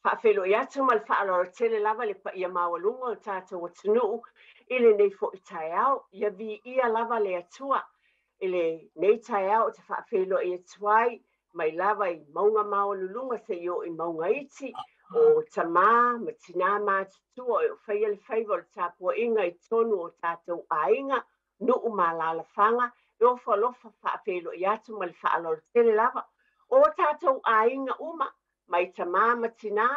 Whaafelo i atu ma le whaalora tele lava le pa ia mawalunga o tātou atunu i le nei fo i tae au, ia vi ia lava le atua i le nei tae au te whaafelo i atuai mai lava i maunga mawalulunga se io i maunga iti o tamā ma tina mātutua o whaia le whaiva o le tāpua inga i tonu o tātou ainga nuu malala whanga i o whalofa whaafelo i atu ma le whaalora tele lava o tātou ainga uma mai tamā matina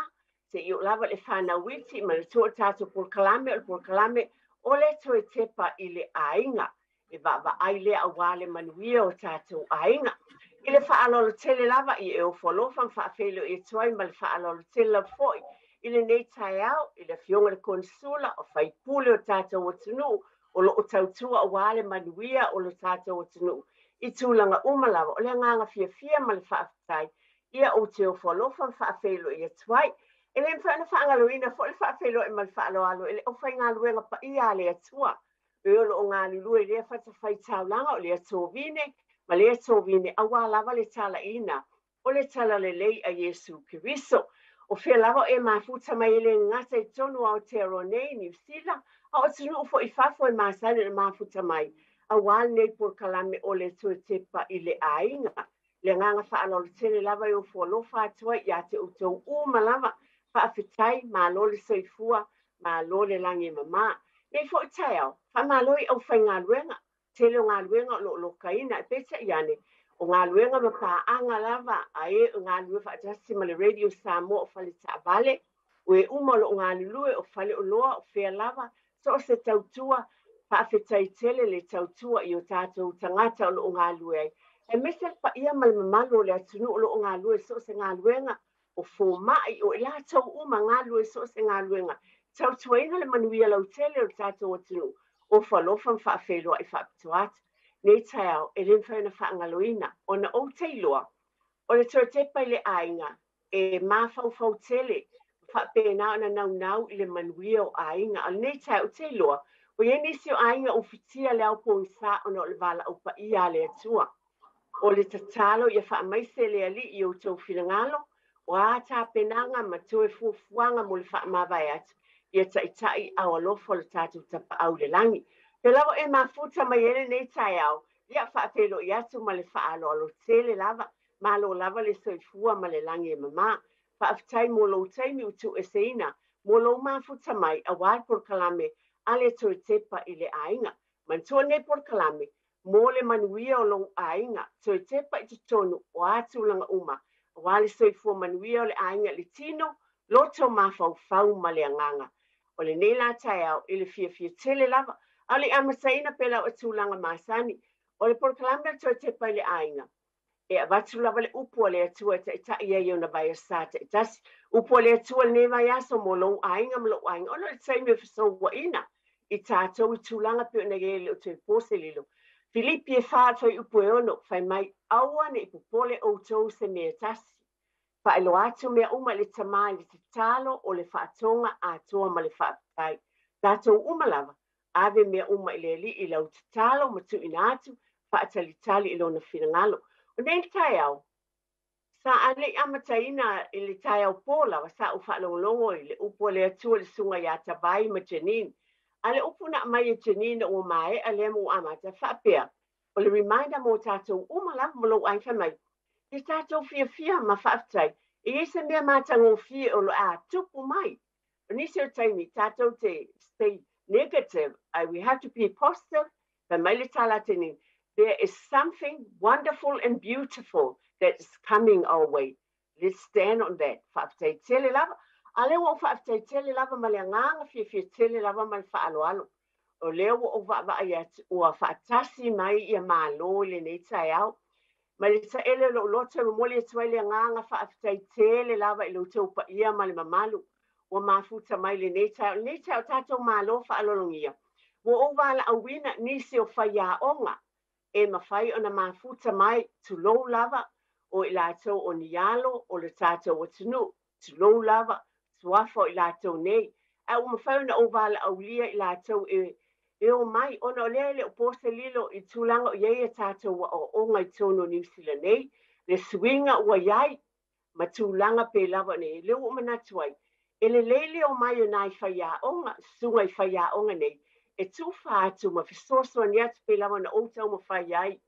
se i lava le whanawiti ma le tua tātou pulkalame o le pulkalame o le toe tepa i le ainga e wa ai lea a wale manuia o tātou ainga i le whaalolo tele lava i e o whalofa whaafelo i tuai ma le whaalolo tele la foi i le nei tai au i le fionga le konsula o whaipule o tātou o tunu o lo o tautua o wale manuia o lo tātou o tunu i tūlanga umalawa o le nganga fia ma le whaafitai ia o te o whalofa whaafelo i atuai. E le mwhana whaangaloina fo le whaafelo i mal whaaloalo e le o whaingaluenga pa ia le atua. E olo o ngā lulua i lea whata whai taulanga o le atovine, ma le atovine a wā lava le tala ina o le tala le lei a Yesu Kiriso. O whia lava e mafuta mai le ngata i tonu au te aronei New Zealand, a o tunu fo i whafo e masane le mafuta mai a wā nei por kalame o le tue tepa i le ainga. Le nganga whaalolo tele lava i o whalofa atua i a te utou lava whaafitai ma lo le soifua ma lo le langi mama. Nei fo i tai au, whamalo i au whai ngā luenga, tele o ngā luenga o lo kaina e peta i ane, o ngā luenga ma pāanga lava a e o ngā luenga whaatasi ma le radio Samoa o whale ta vale, o e umalo o ngā lue o whale o loa o whea lava, so o se tautua whaafitai tele le tautua i o tātou tangata o lo o ngā luenga. E mese pa ia mal mamalo le atunu o lo ngā lue so se ngā luenga o fō mai o ila tau uma ngā lue so se ngā luenga. Tau tuaina le manuia lau tele o tātou atunu o whalofam whaafelo i whaapituat. Nei tai au e rin whaina whaangaloina o na o teiloa o le tō tepa i le ainga e mawhau tele whaapena o na nau i le manuia o ainga. Al nei tai au teiloa o ie nisi o ainga o fitia le au pōnsa o na o le vala o pa ia le atua. O le tatalo ia whaamaise le ali i o tau whilangalo, o a tā penanga ma tue fuafuanga mo le whaamawai atu, ia tai au alofo le tātou tapa au le langi. Pe lawa e mafuta mai ene nei tai au, ia whaapelo i atu ma le whaalo alo tele lava, ma lo lava le soifua ma le langi e mama, whaafitai mo lo taimi utu e seina, mo lo mafuta mai a wāi por kalame, ale toi tepa i le ainga, mantua ne por kalame, mo le manuia o long ainga, so tepa i tonu o atu langa uma, wale soifua manuia o le ainga le tino, loto mawhau ma le anganga. O le neila tai au, i le fia tele lava, au le amasaina pela o atu langa masani, o le porkalambia to tepa i le ainga. E avatu lava le upu le atua ta ia iau na vai asata, e tasi upu le atua le nevai aso mo long ainga mo lo ainga, o le taimi fiso wa ina, i tātou i tūlanga pe o nagele o te pose lilo. Filipi e whātua i upu e ono, whai mai aua ne i pupole o tau se mea tasi. Wha ilo atu mea uma le tamai le te talo o le whaatonga a toa ma le whaatai. Tātou umalava, ave mea uma i le li i lau te talo ma tu ina atu, whaatalitali i lona whirangalo. O nei tai au, sa ale amataina i le tai au pola, wa sa u whaalongolongo i le upu le atua le sunga i atabai ma Janine. Ale upuna mai e Janine o mai ale mo amata whapea. O le reminder mo tātou umala mo lo ai whamai. I tātou fia ma whaatai. I ese mea mātango fia o lo a tupu mai. O nisi o taimi tātou te stay negative. We have to be positive. Whamai le tala tini. There is something wonderful and beautiful that is coming our way. Let's stand on that. Whaatai tele lava. Ale wo whaatai tele lava ma le nganga fia tele lava ma le whaaloalo. O leo o wa ia o whaatasi mai ia malo le nei tai au. Ma le ta ele lo lote mo le tuai le nganga whaatai tele lava i lo tau pa ia ma le mamalu. O mafuta mai le nei tai au. Nei tai au tātou malo whaalolongia. Wo o wala a wina nisi o whaia onga. E mawhai o na mafuta mai tu lo lava o i lātou o nialo o le tātou o tunu. Tu lo lava. Tuafo i lātou nei. A o mawhauna o wala au lia i lātou e o mai, ona o lele o pose lilo i tūlanga o iei e tātou o ngai tono New Zealand nei. Le swinga ua iai, matulanga pe lava nei leo manatu ai ele lele o mai nai faia onga sunga faia onga nei e tu fatu ma fisoso ni atu pe lava na o tau ma faia ai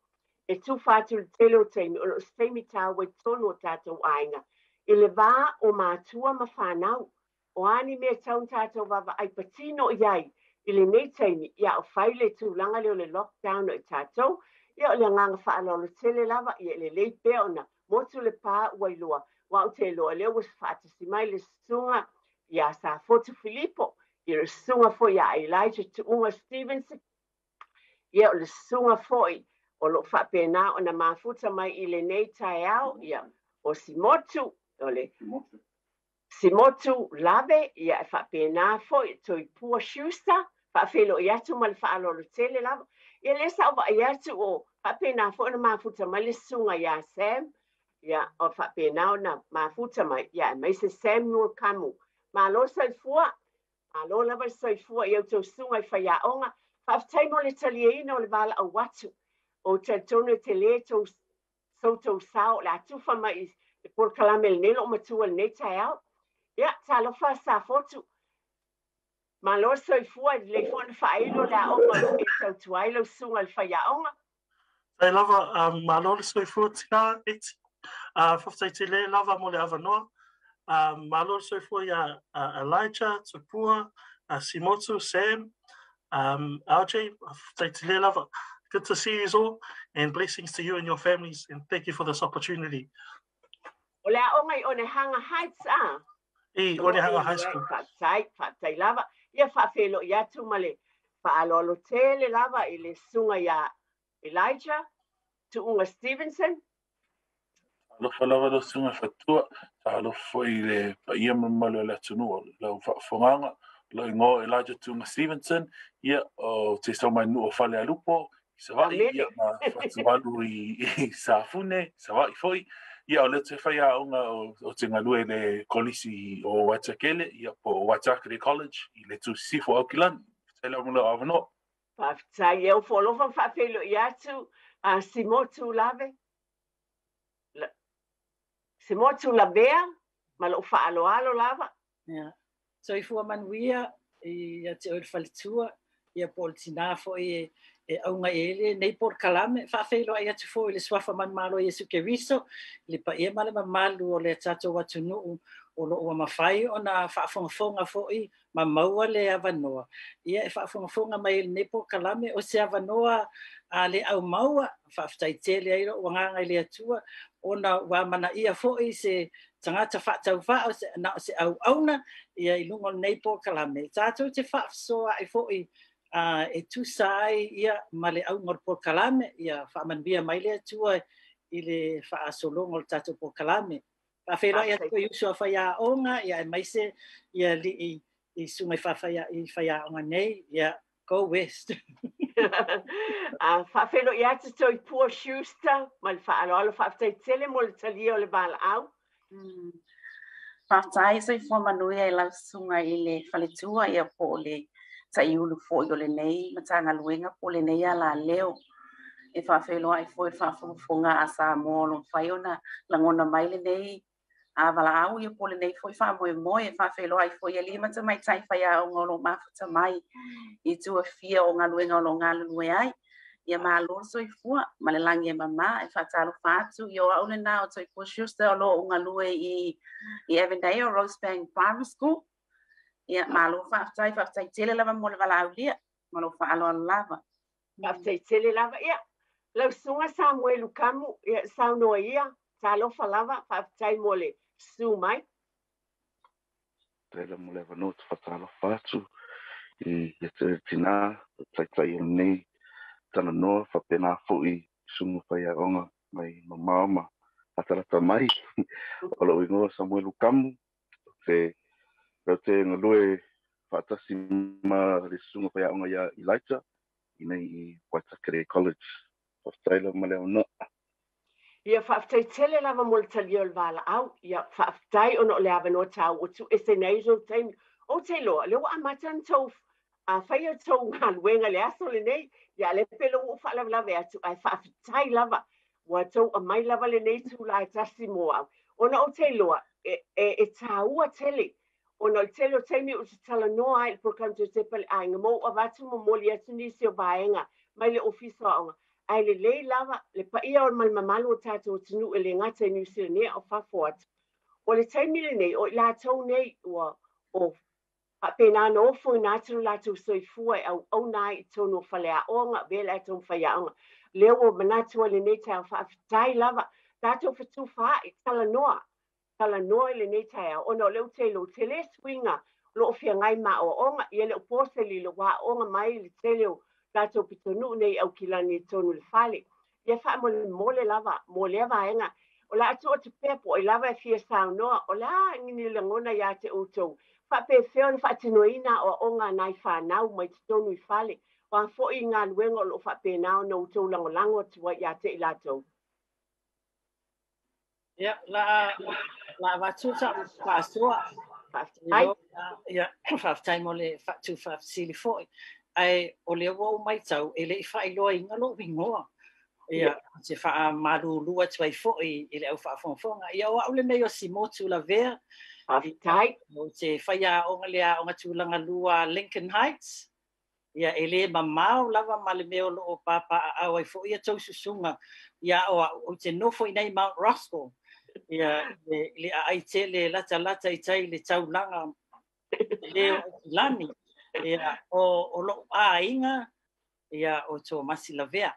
e tu fatu telo taimi o stemi tawe tono tatou ainga ele va o matua ma fanau o ani me tau tatou vava ai patino iai ele nei taimi ia o faile tu langa leo le lockdown o tatou ia o le nganga whaalolo tele lava ia le lei peona motu le pā wailua wa o te loa leo was whaatasi mai le sunga ia sa fotu Filipo ia le sunga fo ia Elijah tu unga Stevenson ia o le sunga foi o lo whapena o na mafuta mai i le nei tae au ia o Simotu o le Simotu lave ia e whapena foi toi pua shusta whawhelo i atu ma le whaalolo tele lava ia le sa o i atu o whapena foi na mafuta mai le sunga ia Sam ia o whapena o na mafuta mai ia mai se Samuel Kamu ma lo soifua ma lo lava soifua ia tau sunga i whaiaonga whaftai mo le talieina o le vala au watu o te tonu te le tau tau sao la tufa mai i por kalame le nelo matua le nei tae au ia talo fa sa fotu ma lo soifua le fona whaelo la onga e tau tuailo sunga le whaiaonga Ai lava ma lo le soifua tika iti whaftai te le lava mo le avanoa ma lo le soifua ia Elijah, Tupua, Simotu, Sam, RJ, whaftai te le lava. Good to see you all, and blessings to you and your families, and thank you for this opportunity. O le aonga i one hanga heights I one hanga high school. Whaftai lava. Ia whawhelo i atu ma le whaalolo tele lava i le sunga ia Elijah, tu unga Stevenson. Alofa lava lo sunga fatua, ta alofa i le paia mamalo le atunua, lau whanganga, lau ingo Elijah tu unga Stevenson, ia o te saumai nua whale alupo, Sawai ia ma whatualu i Safune, Sawai foi, ia o le te whaia onga o te ngalue le kolisi o Waitakele, ia po Waitakere College, i le tu sifo au kilan, te lau mula avano. Whaftai eo wholofa whawhelo i atu, Simotu lave. Simotu lavea, ma lo whaaloalo lava. Ia, so i fua manuia, i te oil whalitua, ia pol tina fo e aunga ele nei por kalame fa felo ai atu fo le swafa man malo Yesu Keriso le pa e male malu o le tato watu no o lo o mafai ona fa fonga fo I ma maua le avanoa ia fa fonga mai nei por kalame o se avanoa a le au maua fa ftaitele ai o nganga le atua ona wa mana ia fo I se tangata fa tau fa o se na se au auna ia I lungo nei por kalame tato te fa so ai fo I e tu sai ia male au ngor por kalame ia fa manbia mai le tua I le fa solongo tato por kalame fa felo ia tu yuso fa ia onga ia mai se ia li I sungai fa ia I fa ia onga nei ia go west fa felo ia tu toi por shusta mal fa alo fa tele mo le talio le bal au fa tai sai fo manuia I la sungai I le faletua ia po le sai ulu fo yo le nei matanga luenga po le nei ala leo e fa felo ai foi fa fonga a Samoa lo fai ona langona mai le nei a vala au yo po le nei foi fa mo e fa felo ai foi ali mata mai tai fa ya o ngolo mafuta mai I tu fia o nga luenga lo nga lue ai ia ma lo so I fu ma le langi e mama e fa talo fatu yo au le na o toi po shusta lo nga lue I Evendale Rosebank Primary School ia malo whaftai tele lava mo le wala ulia malo whaalo lava whaftai tele lava ia lau sunga Samuel Kamu ia saunoa ia talo lava whaftai mo le su mai Tele mo le vanot whatalo whatu I te tina tai o nei tana noa whapena fui sunga whaia onga mai mamaoma atarata mai o lo ingoa Samuel Kamu te Rau te ngalue whaatasi ma le sunga whaia onga ia Elijah I nei I Waitakere College. Whaftaila ma leo no. Ia whaftai tele lava mo le talio le vala au. Ia whaftai ono le ava no tau o tu ese nei zo taimi. O te loa, leo a matan tau a whaia tau ngā luenga le aso le nei. Ia le pelo o whaala lava atu ai whaftai lava. Wa tau a mai lava le nei tu la tasi mo au. Ona o te loa, e tāua tele. Ona o tele o teimi o te tala noa ai, program te Tepa le ainga mo, a watu mo moli atu nisi o vaenga, mai le ofisa onga. Ai le lei lava, le paia o malmamalu o tātou tinu e le ngata New Zealand nea o whafo atu. O le teimi le nei, o la tau nei, o a pena no fo na tru la tu soifua au nai tono falea onga, vela ton faya onga. Leo o manatu le nei tau whaafitai lava, tātou whatu wha i tala noa. Tala noa le nei taia, ono leo te lo tele swinga, lo fia ngai ma o onga, ia leo pose li lo wa onga mai le teleo, tātou pitonu nei au kilani tonu le fale. Ia wha mole lava, mole ava enga, o la atu o te pepo, i lava e fia sao noa, o la ngini le ngona ia te utou. Wha pe feo le wha tinoina o onga nai whanau mai te tonu i fale, o a fo i ngā luenga o lo wha pe nao na utou langolango tua ia te ilatou. Ya, la watu sa pasua. Ya, whaftai mo le whatu whafsili foi. Ai, o le wau mai tau, e le i whailoa inga lo wingoa. Ia, te wha maru lua tuai foi, i le au whaafonga. Ia, o aule nei o Simotu la vea. Whaftai. O te whaia onga lea onga tūlanga lua Lincoln Heights. Ia, e le mamau lava ma le meo lo o papa a au ai foi ia tau susunga. Ia, o te nofo i nei Mount Roscoe. Ia, le ai te le lata i tai le taulanga le o lani. Ia, o lo a inga, ia o tō masi la vea.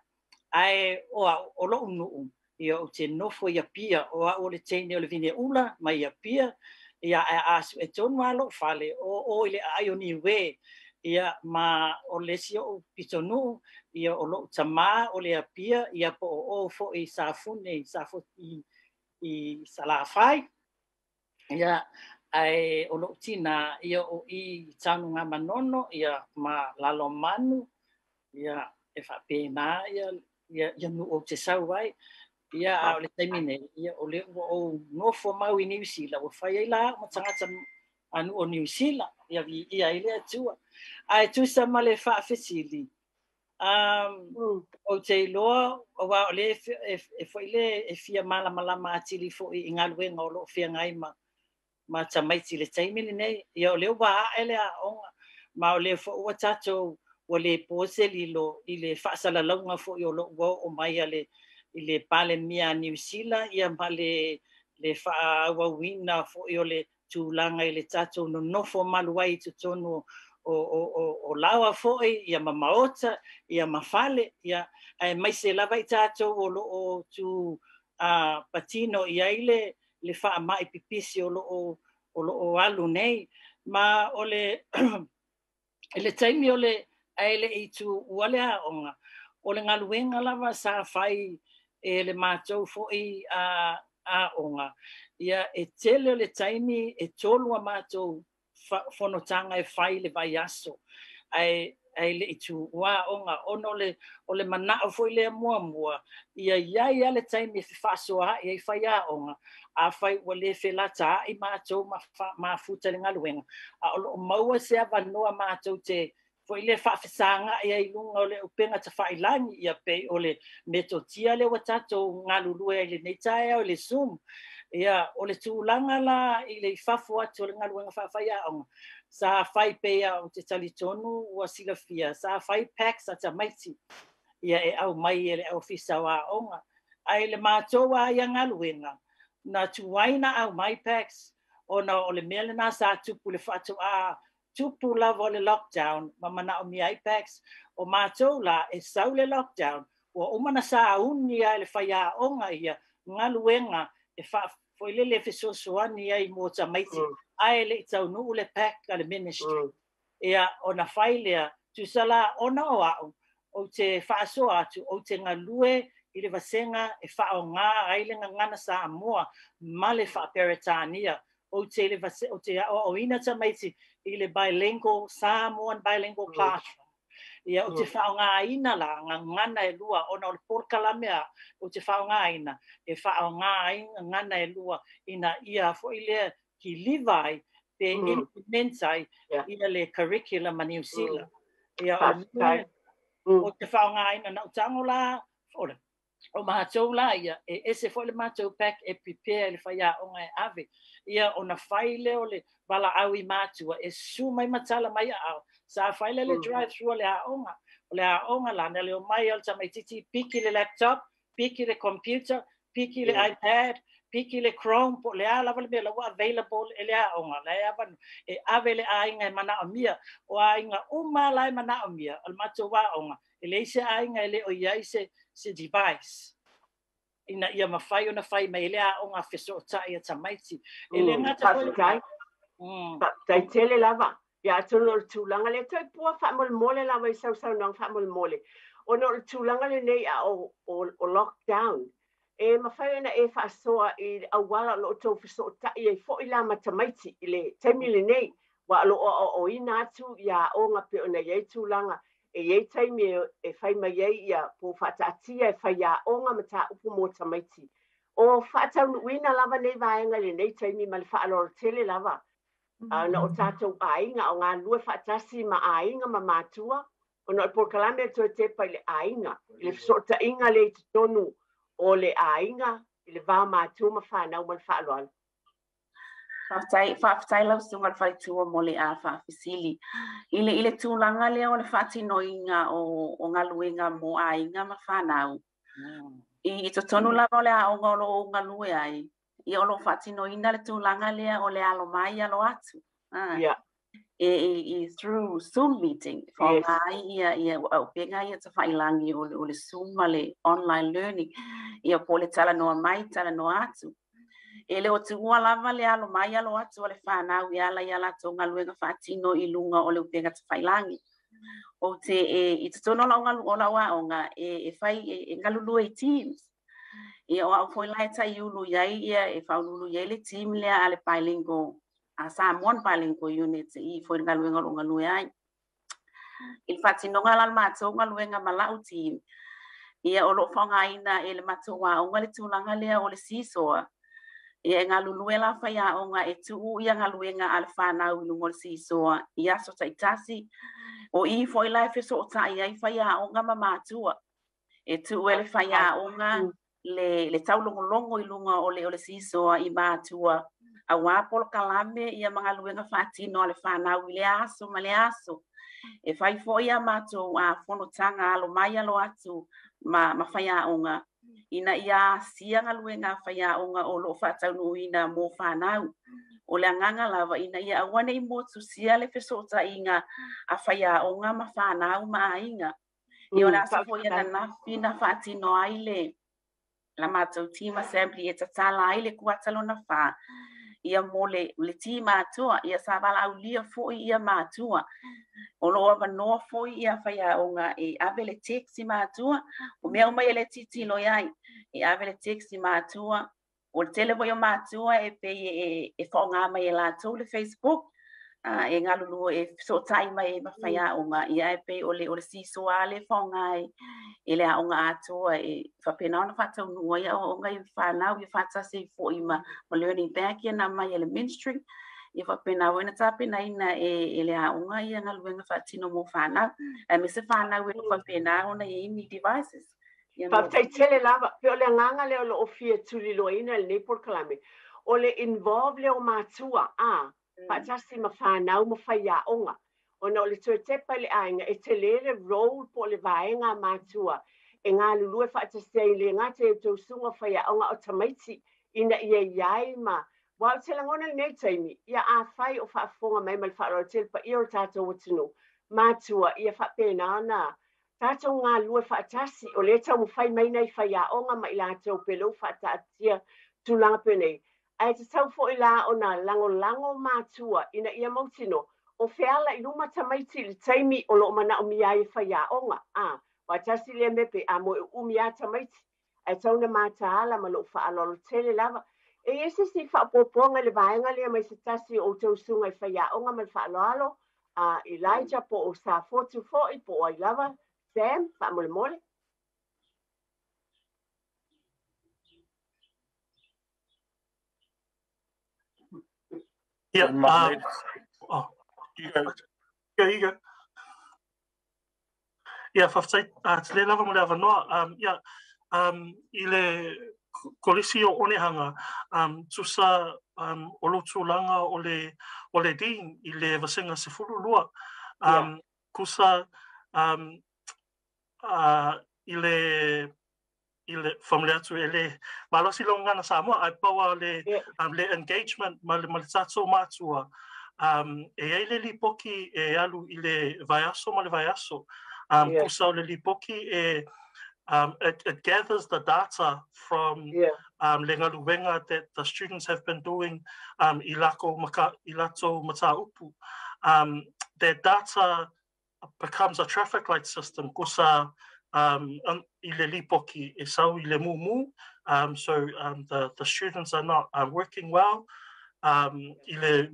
Ai, o lo unu, ia o te nofo ia pia, o a o le teine o le vine ula, mai ia pia, ia a asu e tonu a lo fale, o ile ai o ni we, ia ma o le si o pitonu, ia o lo tama o le a pia, ia po o fo i safune, safo i salafai. Ia, ai o lo tina, ia o i tanu ngā manono, ia ma lalo manu, ia e whapena, ia nu o te sau ai, ia a o le taimine, ia o le o nofo mau i New Zealand, o whai ai la, ma tangata anu o New Zealand, ia vi ia i lea tua. Ai tu sa ma le whaafesili. O te loa, o wa o le e fwai le e fia malama atili fo i ngā luenga o lo fia ngai ma tamaiti le taimine nei, ia o leo wa ele a onga, ma o le fo ua tatou o le pose li lo i le whaasala launga fo i o lo ua o mai ale i le pale mia New Zealand, ia ma le whaawawina fo i o le tūlanga i le tatou no nofo maluai tu tonu o lawa fo i, ia ma maota, ia ma fale, ia mai se lava i tatou o lo o tu patino i aile le wha mai pipisi o lo alu nei, ma o le le taimi o le aile i tu uale a onga, o le ngaluenga lava sa whai e le mātou fo i a onga. Ia e tele o le taimi e tolua mātou whanotanga e whai le vai aso. Ai le i tu ua onga, ono o le manao fo i le mua, ia iai le taimi e whasoa i whai a onga, a whai ua le whelata i mātou ma futa le ngaluenga. A o maua se avanoa mātou te fo i le whaafesanga i ai lunga o le upenga ta whailangi ia pe o le metotia le watato ngā lulue i le neitae o le Zoom. Ia o le tūlanga la i le whafo atu o le ngaluenga whawhaia onga. Sa whai pea o te talitonu ua silafia. Sa whai packs a ta maiti. Ia e au mai e le au fisa wa onga. Ai le mātou a ia ngaluenga. Na tuwaina au mai packs. O na o le mele na sa tupu le whatu a tupu lava o le lockdown, mamana o mi packs, o mātou la e sau le lockdown, o umana sa uni a le whaia onga ia, ngā luenga, e whaile le whesosoani ai mō ta maiti, ai le tau nuu le pack a le ministry. Ia o na whailea, tu sala ona o au, o te whaasoa atu, o te ngā lue, i le vasenga, e whao ngā ailenga ngana sa amoa, ma le whaaperetania, o te o ina ta maiti, i le bilingual, Samoan bilingual classroom. Ia o te whao ngā ina la, ngā ngana e lua, ona o le porkalamea, o te whao ngā ina, e whao ngā ina ngana e lua, ina ia fo i lea ki livai, pe implementai, ia le curriculum a New Zealand. Ia o te whao ngā ina na utango la, o mātou la ia e se fo le mātou pack e prepare le whaia o ngai ave ia o na whai leo le wala au I mātua e su mai matala mai au sa whai le drive through le a onga la na leo mai al tamaititi piki le laptop piki le computer piki le iPad piki le Chrome po le ala vale bela wa available ele a onga la ya van e ave le ainga mana amia o ainga uma la mana amia al mātou wa onga ele se ainga ele o ia se device ina ia mawhai o na whai mai ele a o ngā wheso o tai a tamaiti. Ele ngata pole kai. Tai tele lava. Ia tono o tūlanga le toi pua whamol mole lava I sau nang whamol mole. O no o tūlanga le nei a o lockdown. E mawhai na e whaasoa I awala lo tō wheso o tai e fo I la ma tamaiti I le taimi le nei. Wa lo o ina atu ia o ngā pe o na iei tūlanga. E iei taimi e whai mai iei ia po whaataatia e whai a onga ma tā upu mō tamaiti. O whaatau nuina lava nei vaenga le nei taimi ma le whaaloro tele lava. Na o tātou ainga o ngā lue whaatasi ma ainga ma mātua. O na o porkalame to e tepa I le ainga. I le sota inga le te tonu o le ainga. I le vā mātua ma whanau ma le whaaloalo. Whaftai lau sunga whai tua mo le a whawhisili. Ile tūlanga lea o le whaatino inga o ngā luenga mo a inga ma whanau. I to tonu lava o le a o ngā lue ai. I o lo whaatino inga le tūlanga lea o le alo mai alo atu. Through Zoom meeting. Yes. Ia au penga ia ta whailangi o le Zoom ma le online learning. Ia po le tala noa mai, tala noa atu. Ele o tua lava le alo mai alo atu o le whanau I ala tonga luenga whaatino I lunga o le upenga te whailangi. O te I te tono la o la waonga e whai e ngalulu e teams. I o au foi lai tai ulu iai ia e whaululu iai le team lea ale bilingual a Samoan bilingual unit I foi ngaluenga o ngalu ai. Il whaatino ngala mato ngaluenga malau team. Ia o lo whangaina e le mato waonga le tūlanga lea o le sisoa. Ia ngā luluela whaia o ngā e tuu ia ngā luenga ala whanau I lungo le sisoa. Ia so taitasi o I foi lai wheso o tai ai whaia o ngā mamātua. E tuu ele whaia o ngā le taulongolongo I lunga o le sisoa I mātua. A wāpolo kalame ia mga luenga whaatino ale whanau I le aso ma le aso. E whai fo ia mātua a whanotanga alo mai alo atu ma whaia o ngā. Ina ia sianga luenga whaia o ngā o lo whaatau nuina mō whanau. O le anganga lava ina ia awane I motu sia le whesota inga a whaia o ngā ma whanau ma inga. I o nasa fo ia na nafi na whaatino aile. La mātou team assembly e tatala aile kuatalo na wha. Ia mole le team atua ia savala au lia fo ia mātua. O loa manoa foi ia whaia o ngā e avele teksi mātua. O mea umai ele titi lo iai. E avele teksi mātua. O le televo i o mātua e pe e whaonga mai e lātou le Facebook. E ngā lulu e so tai mai e mawhaia o ngā. Ia e pe o le sisoa le whaonga e le a o ngā atua e whapena ona whatau nua ia o ngā I whanau I whatase fo I ma learning back ia na mai ele ministry. Ia whapena wena tāpena ina e le a unga ia ngā luenga whaatino mō whanau. Me se whanau e whapena ona I imi devices. Whaptai tele lava, pe o le nganga leo lo ofia tuli lo ina le nepor kalame. O le involve leo mātua, whaatasi ma whanau ma whaia onga. O na o le tue tepa le ainga e te lere role po le vaenga mātua. E ngā lulue whaatasi le ngate e tau sunga whaia onga o tamaiti ina ia iai ma. Wau te langona nei taimi, ia a whai o whaafonga mai mai whaaro telpa i o tātou watino. Mātua ia whapena ana. Tātou ngā lue whaatasi o le tau mu whai mai nei whai a onga mai la tau pelo whaatatia tūlanga penei. Ai te tau fo I la o na lango mātua ina ia mautino o whiala I luma tamaiti le taimi o lo mana o mia I whai a onga. Watasi le mepe a mo umia tamaiti. Ai tau na mātaala ma lo whaalolo tele lava. E ese si whaapoponga le vaenga lea mai se tasi o tau sunga I whaia onga mai whaaloalo. Elijah po o sa 424 po o I lava. Sam, whaamole mole. Yeah, you go. Yeah, whaftai, te le lava mo le awanoa. Yeah, I le kolisi o onehanga, tusa o lotulanga o le din I le vasenga se fululua. Kusa I le from le atu ele malosi longa na Samoa ai paua le engagement ma le tatou matua e le lipoki e alu I le vaiaso ma le vaiaso kusa o le lipoki it gathers the data from le galuenga that the students have been doing I lato mata upu. Their data becomes a traffic light system kusa I le lipoki e sau I le mumu. So the students are not working well. I le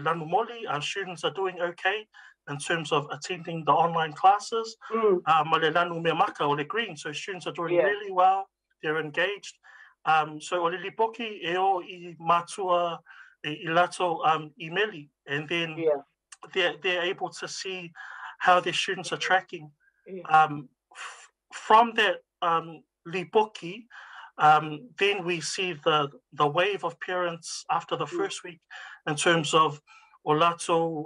lanu moli, students are doing okay in terms of attending the online classes. Ma le lanu mea maka o le green, so students are doing really well. They're engaged. So o le lipoki e o I matua I lato I meli, and then they're able to see how their students are tracking. From that lipoki, then we see the wave of parents after the first week in terms of olato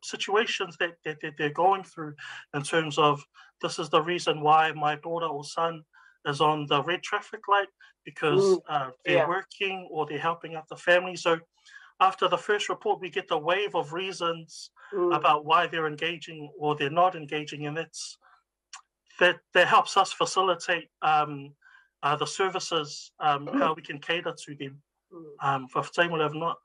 situations that they're going through in terms of this is the reason why my daughter or son is on the red traffic light because they're working or they're helping out the family. So after the first report, we get the wave of reasons about why they're engaging or they're not engaging, and that helps us facilitate the services, how we can cater to them. For time have not.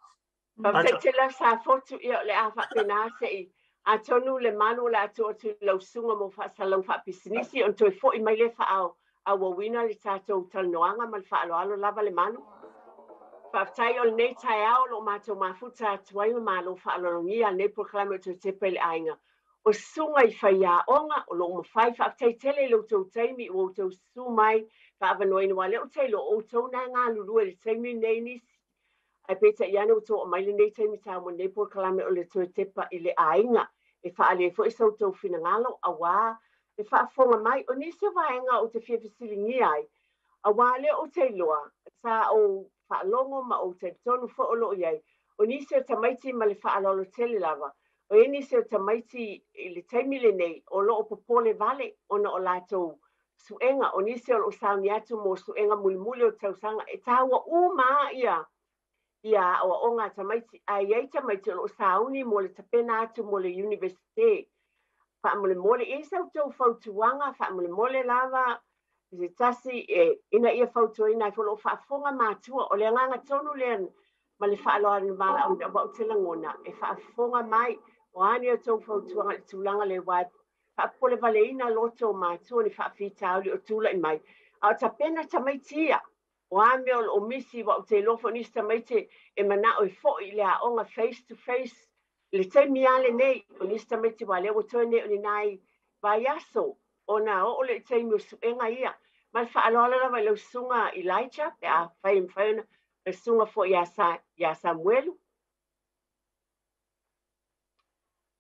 Atonu le manu la to lo sunga mo fa salong fa business on to fo I mai le fa a wina le tato tanoanga mal fa alo lava le manu. Whaftai o nei tai au lo mātou mafuta tuai ma lo whaalongia nei proclame to Tepa le Aiga. O sunga I whaia onga o lo mawhai whaftai tele lo tau taimi o tau sumai whaavanoa ina wale o te lo o tau na ngā lulua le taimi nei nisi. Ai peta I ane o tau o maile nei taimi tau mo nei proclame o le tau Tepa I le Aiga. E whaale fo I sau tau whina ngalo a wā. E whaafonga mai o nisi o vaenga o te whia whasilingi ai. A wale o te loa sa o whaalongo ma o te tonu whaolo iai. O nisi o tamaiti ma le whaalolo tele lava. O e nisi o tamaiti I le taimile nei o lo o popole vale o na o lato suenga. O nisi o sauni atu mo suenga mulimuli o tausanga. E tawa maa ia o onga tamaiti. A iai tamaiti o sauni mo le tapena atu mo le universite. Whaamole mole e sau tau fautuanga. Whaamole mole lava. Se tasi ina ia fauto ina folo whaafonga mātua o le nganga tonu lean ma le whaaloa ni mara au wa te langona e whaafonga mai o ani o tau fautuanga le tūlanga le wai whaapole vale ina loto mātua ni whaafitauli o tūla I mai a ta pena tamaitia o ame o misi wa o te lofo nisi tamaiti e mana o I fo I le aonga face to face le taimi ale nei o nisi tamaiti wa le o toine o ni nai vai aso ona o le taimi o suenga ia. Mai whaalola rawa I lau sunga Elijah, pe a whai mwhauna, le sunga fo ia Samuelu.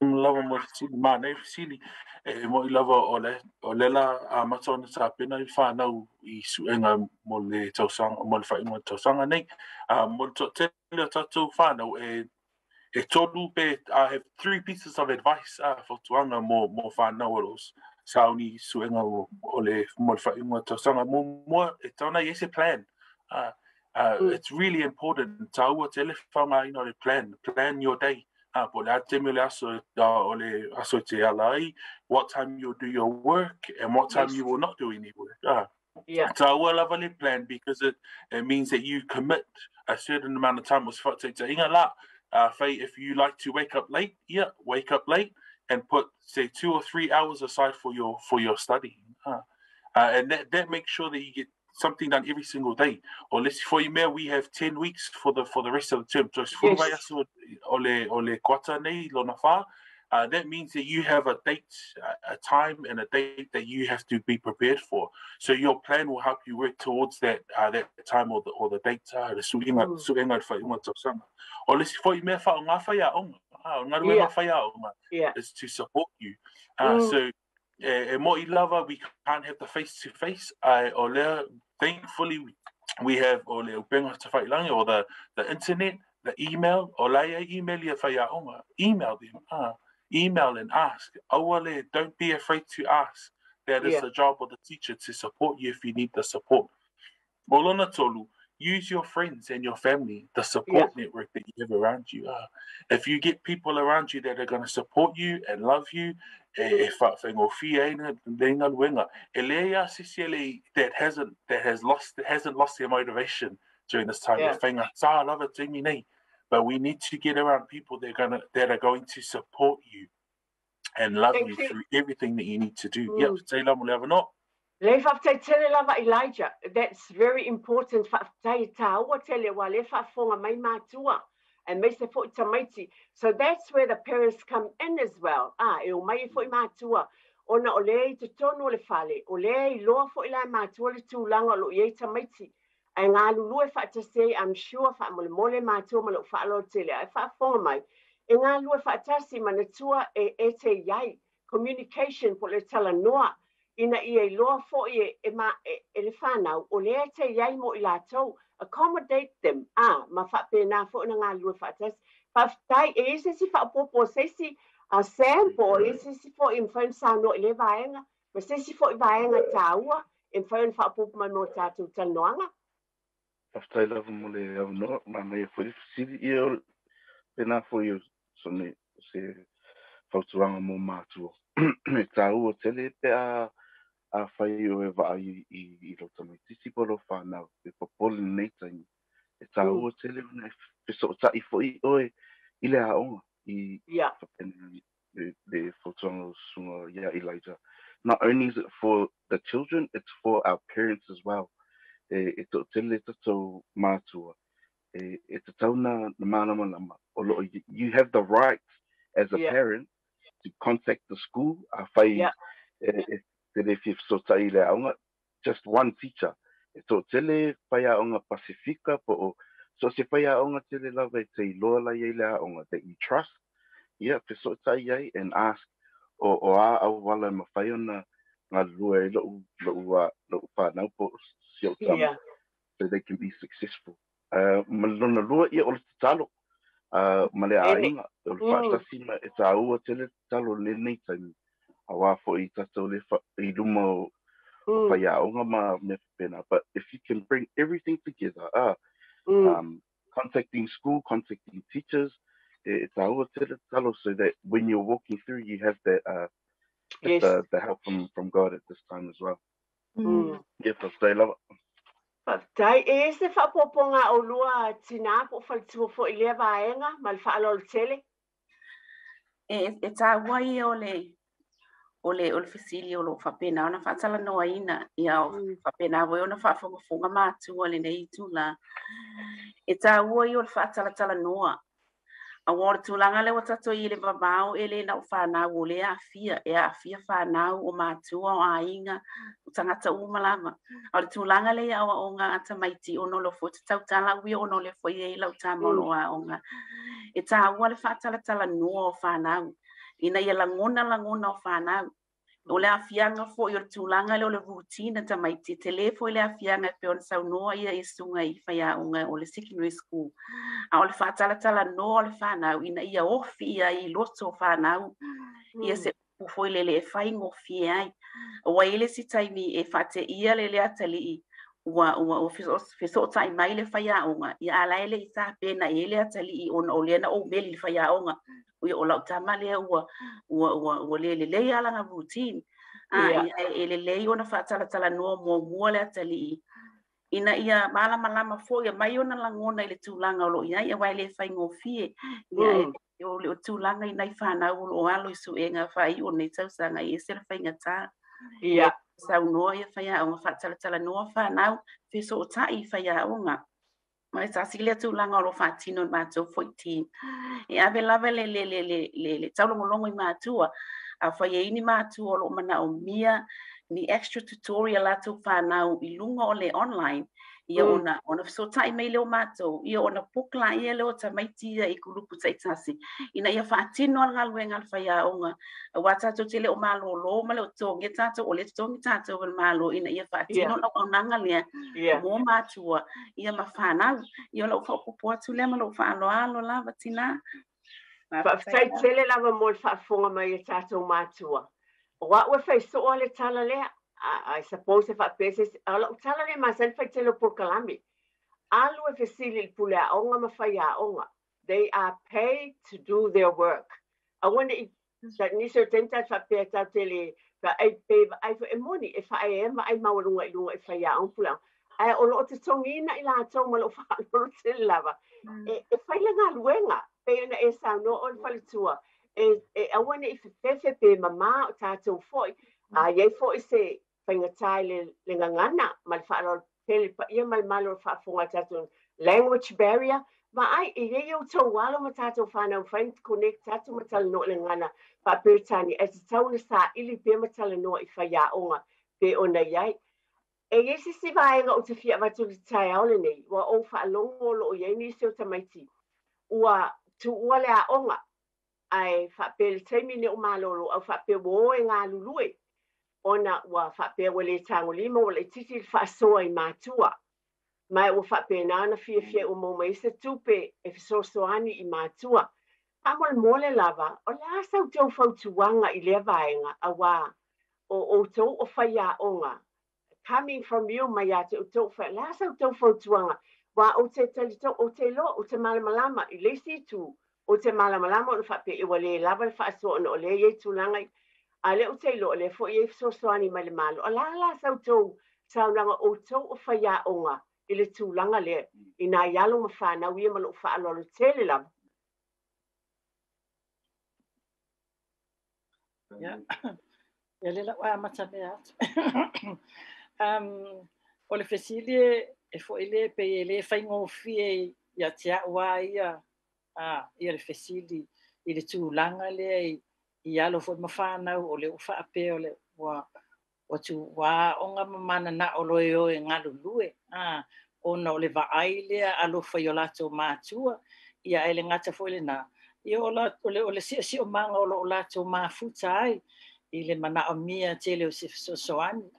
Lava mo sili ma nei sili e mo I lava o lela a matona sa pena I whanau I suenga mo le tausanga mo le whainga tausanga nei mo te le tatou whanau e tolu pe I have 3 pieces of advice for tuanga mo whanau oros. Sauni suenga o le mo whainga tausanga mo e tauna I ese plan. It's really important taua tele whanga ina le plan your day. But I tell me aso te alai, what time you'll do your work and what time you will not do any work. Taua lava le plan because it means that you commit a certain amount of time. If you like to wake up late, wake up late. And put say 2 or 3 hours aside for your study, and that makes sure that you get something done every single day. Or let's for you, we have 10 weeks for the rest of the term. Just ole kota nei lona wha. That means that you have a date, a time, and a date that you have to be prepared for. So your plan will help you work towards that time or the date. The suenga whainga tausanga. Or let's for you, wha ngā whaia onga. Is to support you. So mo I lava, we can't have the face-to-face. Thankfully, we have or the internet, the email, or email email them, email and ask. Don't be afraid to ask. That is the job of the teacher, to support you if you need the support. Molona tolu, use your friends and your family, the support network that you have around you. If you get people around you that are going to support you and love you, that hasn't lost their motivation during this time. But we need to get around people that are going to support you and love you through everything that you need to do. Yep, say la mo le ava Le whaftai tele lava Elijah, that's very important. Whaftai tāua tele wa le whafonga mai mātua, and me se fo tamaiti. So that's where the parents come in as well. E o mai fo mātua, ona o le te tono le whale, o le I loa fo I la mātua le tūlanga lo I tamaiti. Ai ngā lulu e whaatase, I'm sure whaamole mātua ma lo whaalo tele, ai whaafonga mai. E ngā lulu e whaatase manatua e te iai, communication po le tala noa. Ina I loa fo I le whanau, o lea te iai mo I lātou, accommodate them. Ma whapena fo na ngā lua whaatas. Whaftai e se si whaapopo, se si a sample, e se si fo I mwhaun sāno I le vaenga, ma se si fo I vaenga tāua, e mwhaun whaapopo mai mo tātou tanoanga. Whaftai lava mo le au no, ma mea fwere fisiri I o pena fo I o sone se whautuanga mo mātua. Me tāua tele pea a whai o e waai I lo tamai tisi polo whanau, e papoli nei taimi. E tāua tele una e peso tai fo I oe I le haonga I whapena le whautuanga sunga Elijah. Not only is it for the children, it's for our parents as well. E to tele tato mātua. E te tauna na mānama lama. You have the right as a parent to contact the school. A whai just one teacher. So tele whaya onga Pacifica po so se whaya onga tele lava te loa la yela onga that you trust. So tai and ask o a wala ma whaiona ngā lua lo whanau po sio tama so they can be successful. Malona lua I o le talo. Male ainga o le whaatasi ma e tā ua tele talo le nei taimi. Awa fo I tatou le I luma o whaiaonga ma me pena. But if you can bring everything together, contacting school, contacting teachers, it's aua tele talo so that when you're walking through, you have that the help from God at this time as well. Stay love it. Tai e se whapoponga o lua tina po whalitua fo I lea vaenga, ma le whaalo le tele? E tā wai o le fasili o lo whapena, ona whaatala noa ina I au whapena, wai ona whaafonga mātua le nei tūla. E tā wai o le whaatala tala noa. A wāra tūlanga le watato I le babau e le nau whanau o le awhia, e awhia whanau o mātua o ainga, o tangata umalama. A le tūlanga le awa o ngā atamaiti o no lo fo te tautala ui o no le fo I lau tāmolo a o ngā. E tā ua le whaatala tala noa o whanau. Ina ia langona o whanau. O le awhianga fo I o le tūlanga le o le routine tamaiti, te le fo I le awhianga pe o le saunoa ia I sunga I whaia o ngā o le secondary school. A o le whaatala noa o le whanau, ina ia ofi ia I loto o whanau, ia se pufo I le e whai ngofi ai. O wa ile si taimi e whate ia le atali I, o fiso tai mai le whaia o ngā, ia ala ele I tā pena e le atali I o le na o meli le whaia o ngā. O lau tama lea ua le alanga routine. Le lei ona whaatala noa mua le atali I. Ina ia malama fo ia mai ona langona I le tūlanga o lo ia wai le whai ngofie. O le tūlanga I nei whanau o alo I suenga whai o nei tausanga I se le whai ngata. Sau noa ia whaia o whaatala noa whanau, whiso o tai whaia o ngā. Mai sa sile tūlanga o lo whaatino mātou 14. E ave lava le taulongolongo I mātua. A whaia ini mātua o lo mana o mia ni extra tutorial atu whanau I lunga o le online. ia ona fesotai mai leo mātou, ia ona pukla ia leo tamaiti ia i kulupu taitasi. Ina ia whaatino al galuenga al whaiaonga. Wa tātou te leo malo lo, ma leo tongi tātou o le tongi tātou al malo, ina ia whaatino na onanga lea mō mātua. Ia ma whanau, ia lau whaupopo atu lea ma lau whaaloalo lava tina. Whaftai tele lava mo le whaafonga mai e tātou mātua. O wa ua whai soa le tala lea, I suppose if I pese, ala tala le masan fai tele por kalami. Alu e fesili pule a onga ma whai a onga. They are paid to do their work. I wonder if that niso tenta fa pe ta tele fa ai pe ai fa emoni e fa ai ma ai maurunga i lunga e whai a onga. Ai o lo te tongina i la tau ma lo fa lo tele lava. E whai le ngā luenga, pe ena e sa no on whalitua. I wonder if fefe pe mama o tātou foi, a iei foi se whaingatai le ngangana, ma le whaaro tele pa ia ma le malo whaafonga tātou language barrier, ma ai e iei o tau walo ma tātou whanau whain connect tātou ma tala no le ngana, pa pētani, e te tau na sa ili pe ma tala no i whaia onga, pe ona iei. E iesi si vaenga o te fia watu ki tai aole nei, wa o whaalongo lo o iei nisi o tamaiti, ua tu ua le a onga, ai whapele taimine o malolo au whape wo e ngā lulue. Ona ua whape wale tango lima wale titi whaasoa i mātua. Mai ua whape nāna fia o mō maisa tupe e whasosoani i mātua. Amol mole lava, o le asau tau whautuanga i lea vaenga a wā o tau o whaia onga. Coming from you, mai ate o tau whai, le asau tau whautuanga. Wā o te talito, o te lo, o te malamalama i lesi tu. O te malamalama o le whape i wale lava le whaasoa o le iei tūlangai. A le o te ilo, le fo iei whasosoani mai le malo. O la sau tau saunanga o tau o whaia onga i le tūlanga le. I nā ialo ma whanau ia ma lo whaalolo tele lava. Ja, le la wa mata me at. O le fesilie e fo ile pe le faingo fie ya tia wa ia ia le fesili i le tūlanga le i alo fo mawhana o le ufa ape o le wa tu wa onga mamana na o loe o e ngalulue ona o le vaai le alo fa yo lato mātua ia ele ngata fo le na ia o le si o manga o lato mafuta ai i le mana o mia tele o se soani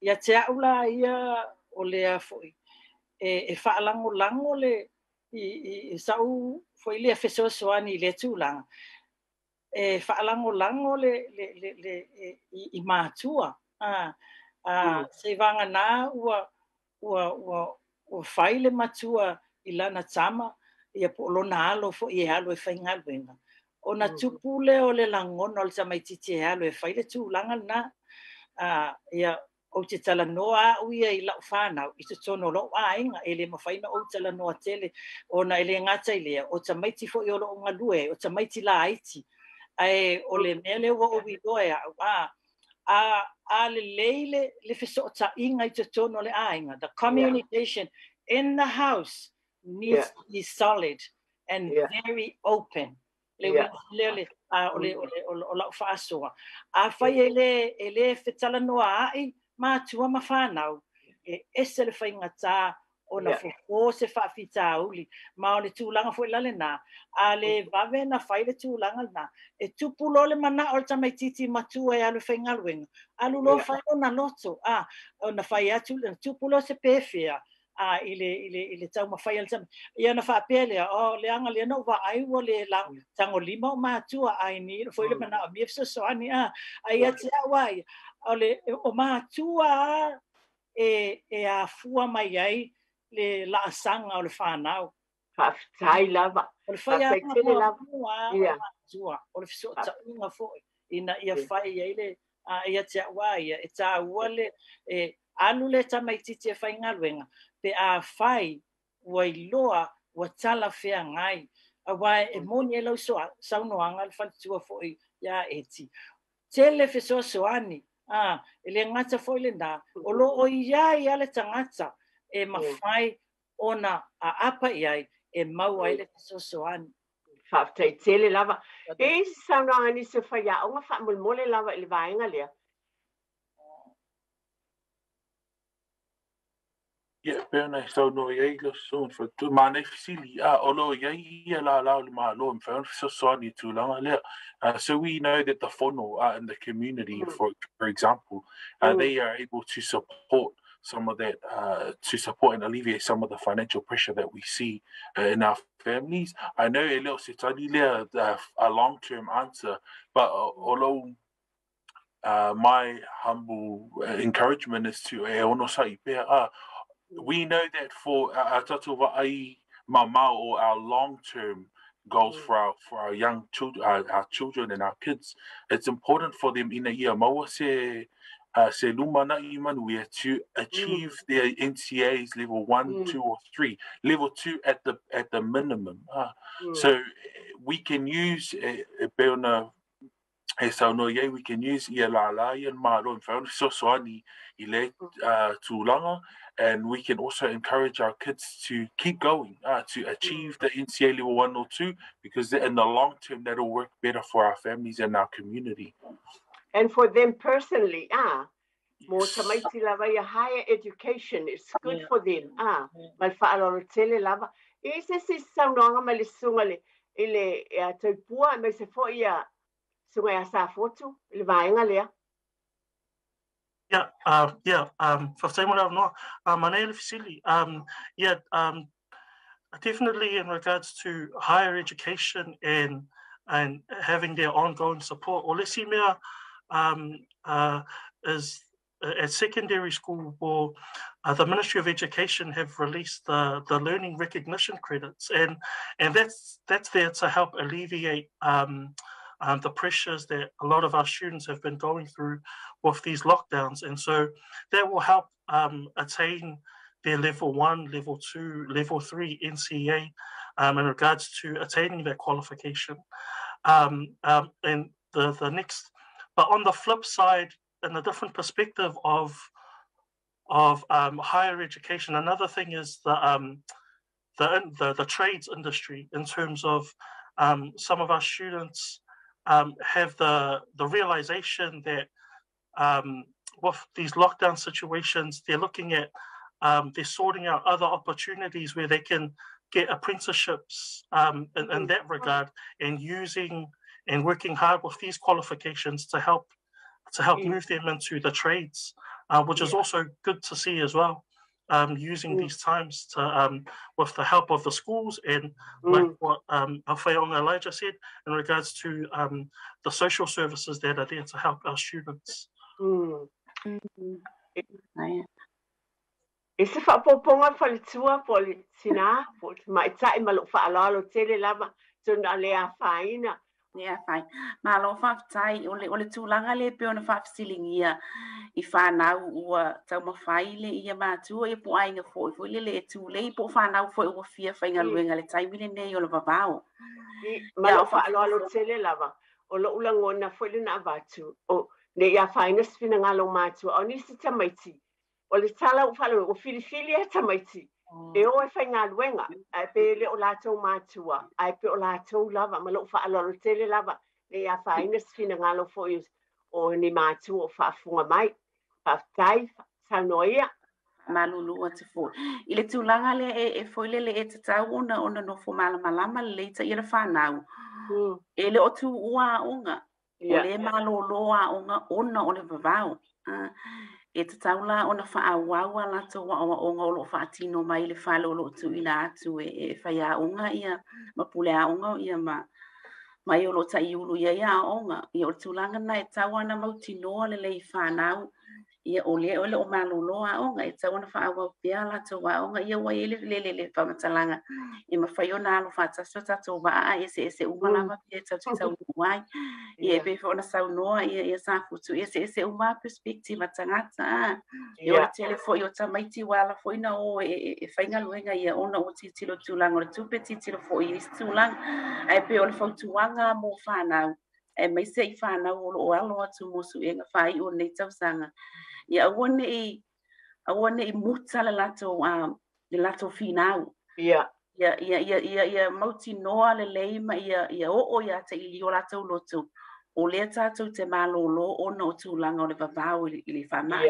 ia te aula ia o le a fo e whaalango lango le i sau foi le feso soani le tūlanga e whaalango lango le i mātua se vanga nā ua whaile matua i lana tama ia po lona alo fo i alo e whaingaluenga o na tupule o le langono o le tamaititi e alo e whaile tūlanga na ia o te tala noa uia i lau whanau i te tono lo ainga e le mawhaina o tala noa tele o na ele ngata i lea o tamaiti fo i olo o ngalue o tamaiti la aiti ai o le mele wa o widoe a le leile le fiso ta inga i te tono le ainga the communication in the house needs to be solid and very open le o la whaasoa a whai ele fetala noa ai mātua ma whanau e ese le whaingata o na fo se whaafita uli ma o le tūlanga fo ilale nā a le vave na whai le tūlanga nā e tupulo le mana o le tamaititi matua e alu whaingaluenga alu lo whai o na loto o na whai atu tupulo se pēwhia i le tau ma whai al ia na whaapelea o le anga le no wa ai o le lang tango lima o mātua ai ni fo ile mana o miefso soani ai ati awai o mātua e a fua mai ai le la sanga o le whanau. Whaftai lava. O le whai tele lava. O le fiso ta unga foi. Ina ia whai ai le ia te awai e ta ua le alu le tamaititi e whai ngaluenga. Pe a whai ua iloa ua tala whea ngai. A wai e moni e lau soa saunoanga le whalitua foi ia eti. Tele fiso soani. Ele ngata foi le nā. O lo o iai ale tangata e mawhai ona a apa iai e mau ai le sosoani. Whaftai tele lava. E saunanga ni se whaia o ngā whaamulmole lava i le vaenga lea. Yeah, pena so no ye lo so for to mane fisili olo ye la le malo and found so sorry too long le. So we know that the funnel in the community, for example, they are able to support some of that to support and alleviate some of the financial pressure that we see in our families. I know a little a long-term answer, but although my humble encouragement is to we know that for our long-term goals for our young children, our children and our kids, it's important for them in a year to achieve their NCAs level 1, 2, or 3. Level 2 at the minimum. So we can use we can use and we can also encourage our kids to keep going to achieve the NCA level 1 or 2, because in the long term that'll work better for our families and our community. And for them personally, more higher education is good for them. Lava. Is this sound ile toi pua me se fo ia sunga sa foto le vaenga lea. Definitely in regards to higher education and having their ongoing support. Olesimea is at secondary school, or the Ministry of Education have released the learning recognition credits, and that's there to help alleviate the pressures that a lot of our students have been going through with these lockdowns, and so that will help attain their level 1, level 2, level 3 NCA in regards to attaining that qualification. And the next, but on the flip side, in a different perspective of higher education, another thing is the trades industry, in terms of some of our students have the realization that with these lockdown situations, they're looking at they're sorting out other opportunities where they can get apprenticeships in that regard, and using and working hard with these qualifications to help move them into the trades, which is also good to see as well. Using these times to with the help of the schools, and like what Awhaironga Elijah said, in regards to the social services that are there to help our students. E se whapoponga whalitua po le tina, po mai tae malo whaalalo tele lava, tuna lea whaina. Ia whai. Malo whaftai, ole tūlanga le pe ona whafsilingia I whanau ua tau mawhai le ia mātua I po ainga fo le le tūle I po whanau fo ua fia whainga luenga le taimile nei o le vavao. Malo whaalalo tele lava, o lo ulangona fo le na avatu, o ne ia whaina spina ngalo mātua, o nisi tamaiti. O le tala o whalo o whiriwhiri e tamaiti. E o e whainga luenga, ai pe le o lātou mātua, ai pe o lātou lava, ma lo whaalalo tele lava, le ia whaina spina ngalo fo o ni mātua o whaafunga mai, whaftai, saunoia. Malulu atu fo. I le tūlanga le e foile le e tatau ona no fo malama le ta I le whanau. E le o tu ua onga, o le maloloa onga ona o le vavau. E te taula o na whaawawa lato wa onga o lo whaatino mai le whale o lo tu ina atu e whaia onga ia mapule a onga ia mai o lo ta iulu ia onga. Ia o tūlanga na e taua na mautinoa le lei whanau. Ia o le o maloloa onga e taua na whaawau pia lato wa onga ia wa ele le whamatalanga. E mawhai o na alo whaataso tato wa e se umalama pia tau wai. Ia e pefe o na saunoa ia sa futu. Ia se uma perspective tangata. Ia o le telefo i o tamaiti wala fo ina o e whainga luenga ia ona o titilo tūlanga o le tupe titilo fo I tūlanga. Ai pe o le whautuanga mo whanau. E mai se I whanau o alo atu mosu e nga whai o nei tausanga. Ia awane I muta le lato finau. Ia mauti noa le leima ia o ia te ili o lato loto. O lea tātou te malolo o no tūlanga o le vavau I le whamai.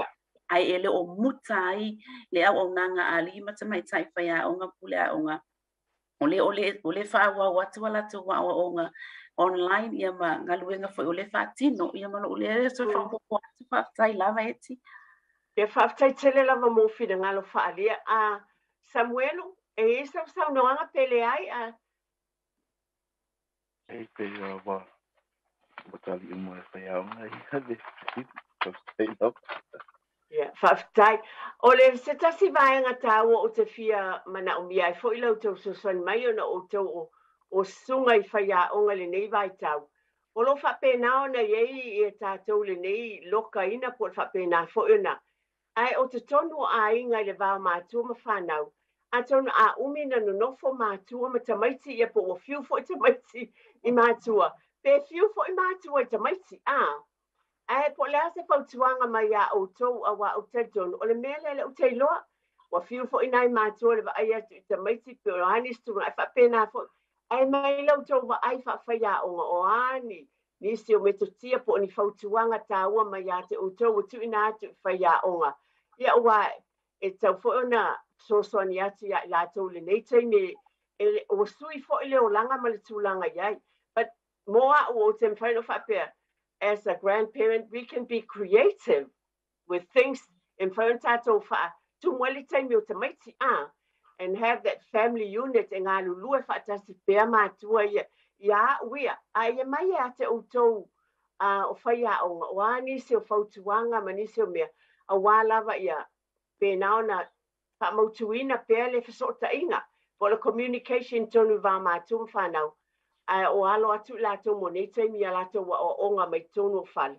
ai ele o mutai le au nanga ali mata mai tai fa ya onga pule a onga ole fa wa watu wala tu wa onga online ia ma ngaluenga foi ole fa tino ia ma ole so fa ko fa tai lava eti Ia whaafitai tele lava mō whina ngalo whaalia a Samuelu e isa saunoanga pele ai a e pe wa batali mo e fa ya nga ia de stay up ia whaafitai o le se tasi vaenga tāua o te whia mana o mia e fo ilau tau susani mai ona o tau o sunga i whaia onga le nei vai tau o lo whapena ona iei e tātou le nei loka ina po le whapena fo iona ai o te tonu a inga i le vau mātua ma whanau. A tonu a umina no nofo mātua ma tamaiti ia po o fiu fo i tamaiti i mātua. Pe fiu fo i mātua i tamaiti, Ai po lea se pautuanga mai a o tou a wa o te tonu. O le mea le o te loa. Wa fiu fo i nai mātua le va ai atu i tamaiti pe o hanis tunga. Ai whapena fo. Ai mai lau tou va ai whawhaya o nga o ani. Nisi o me to tia po ni fautuanga tāua mai a te o tou o tu ina atu i whaya o nga. Ia ua e tau fo ona sosoani atu ia i lātou le nei teine o sui fo i leo langa ma le tūlanga iai. But moa o te mwhaino whapea, as a grandparent, we can be creative with things in whaino tātou wha tu mweli teime o te maiti and have that family unit e ngā lulua whaatasi pēr mātua ia. Ia uia, a ia mai a te o tou o whaia o ngā o anisi o fautuanga ma nisi o mea. A wālawa ia pēnao na whamautuina pēr le whasota inga. Po le communication tonu wā mātua whanau. Ai o alo atu lātou mo nei teimi a lātou wa o onga mai tonu o whale.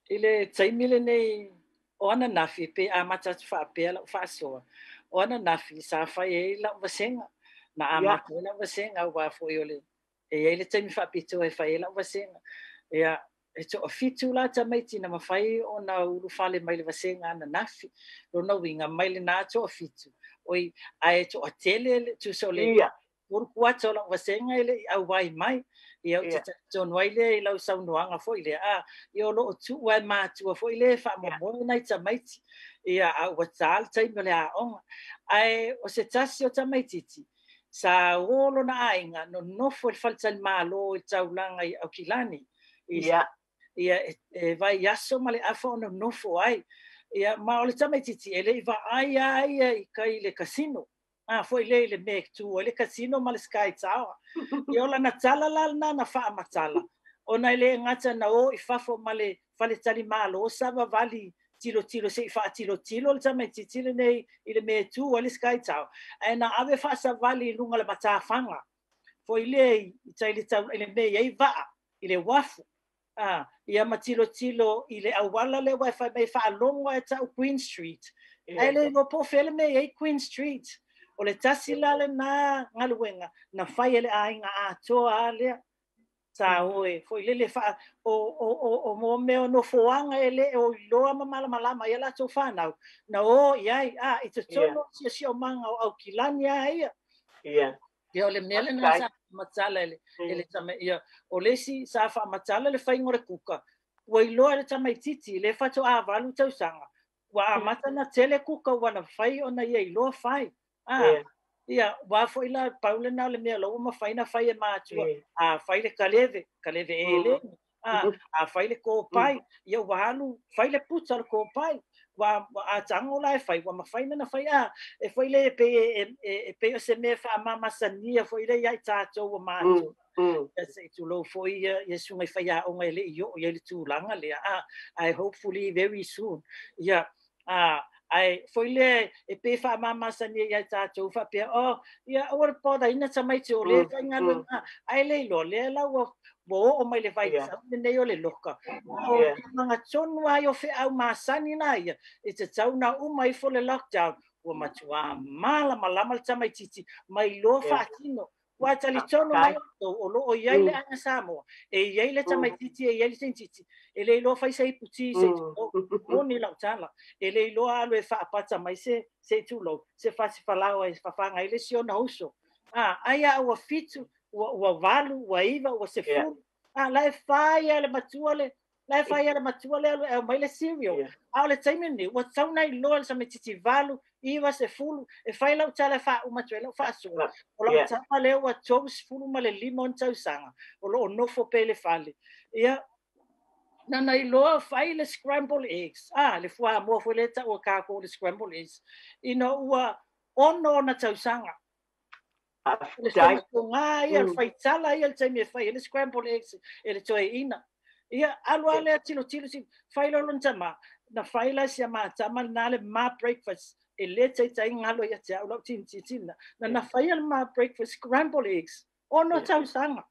Ile taimile nei o ana nafi pe a matatu whaapea lau whaasoa. O ana nafi sa whai e lau wasenga. Na amata ila wasenga wa fo yole e ele temi fa pito e fa ila wasenga e to fitu la ta mai tina ma fai ona ulu fale mai le wasenga na nafi lo no winga mai le na to fitu oi ai to atele tu sole por kuato la wasenga ele au vai mai e o te ton wai le lau sau noanga fo ile yo lo tu wa ma tu fo ile fa mo nai ta mai e a watal tai mele a on ai o se tasi o ta mai titi sa olo na ainga no nofo il faltal malo il taulanga i Aukilani ia vai yaso male afo no nofo ai ia ma o le tamaititi ele va ai i kai le casino foi le me tu le casino male sky tower ia ola na tala la na fa matala ona ile ngata na o i fafo male fale tali malo sa va vali tilo se fa tilo le tamaititi le nei ile me tu le sky tower na ave fa sa vali lunga le matafanga foi le ile tau ile me ai va ile wafu ia matilo ile awala le wifi mai fa longa e tau Queen Street ele no po fele me ai Queen Street o le tasila le na ngaluenga na fai ele ainga atoa le sa oe foi le fa o mo me no foanga ele o loa mala mai la to fa na o ia it's a tono si o manga o Aukilani ia ia le mele na sa matala ele tama ia o lesi sa fa matala le fai ngore kuka wa ilo le tama titi le fa to avalu tau sanga wa mata na tele kuka wana fai ona ia ilo fai ia wa fo ila paule na le me lo ma fai na fai ma tu fai le kaleve ele fai le ko pai ia wa halu fai le putsa ko pai wa a tango lai fai wa ma fai na fai e foi le pe se me fa mama sania foi le ia tato wa ma se tu lo foi yesu mai fai a o ele yo ele tu langa le I hopefully very soon ai foi le pe fa mama sania ia tato fa pe ia o po da ina samai te o le fa ngalo ai le lo le la bo o mai le vai sa nei o le loka o nga tonu ai o fe au masani na ia e te tau na o mai fo le lockdown o matua mala le tamai titi mai lo fatino wa tali tonu mai o lo o ia le anga Samoa e ia le tamai titi e ia le titi e le lo fai sei puti se o ni la tala e le lo alo e fa pata mai se tu lo se fa si fala o e fa fanga ile si ona uso Aia ua fitu, ua valu, ua iwa, ua se fulu. Lae whaia le matua le, lae whaia le matua le alu mai le cereal. A o le taimi ni, ua tauna I loa le sa me titi valu, iwa se fulu, e whai lau tala wha umatue lau wha asua. O lau tama leo ua tovis fulu ma le limon tau sanga. O lo nofo pe le whale. Ia, na I loa whai le scrambled eggs. Le fua mua fwe le ta ua kako le scrambled eggs. Ina ua ono na tau sanga. Le ngā ia whai tala ia le taimi e whai, le scrambled eggs, e le toe ina. Ia, alua lea tilo si, whai lolon tama, na whai la si a maa tama, na le maa breakfast, e le tai tai ngalo ia te au lau tina. Na whai ale maa breakfast, scrambled eggs, ono tau sanga.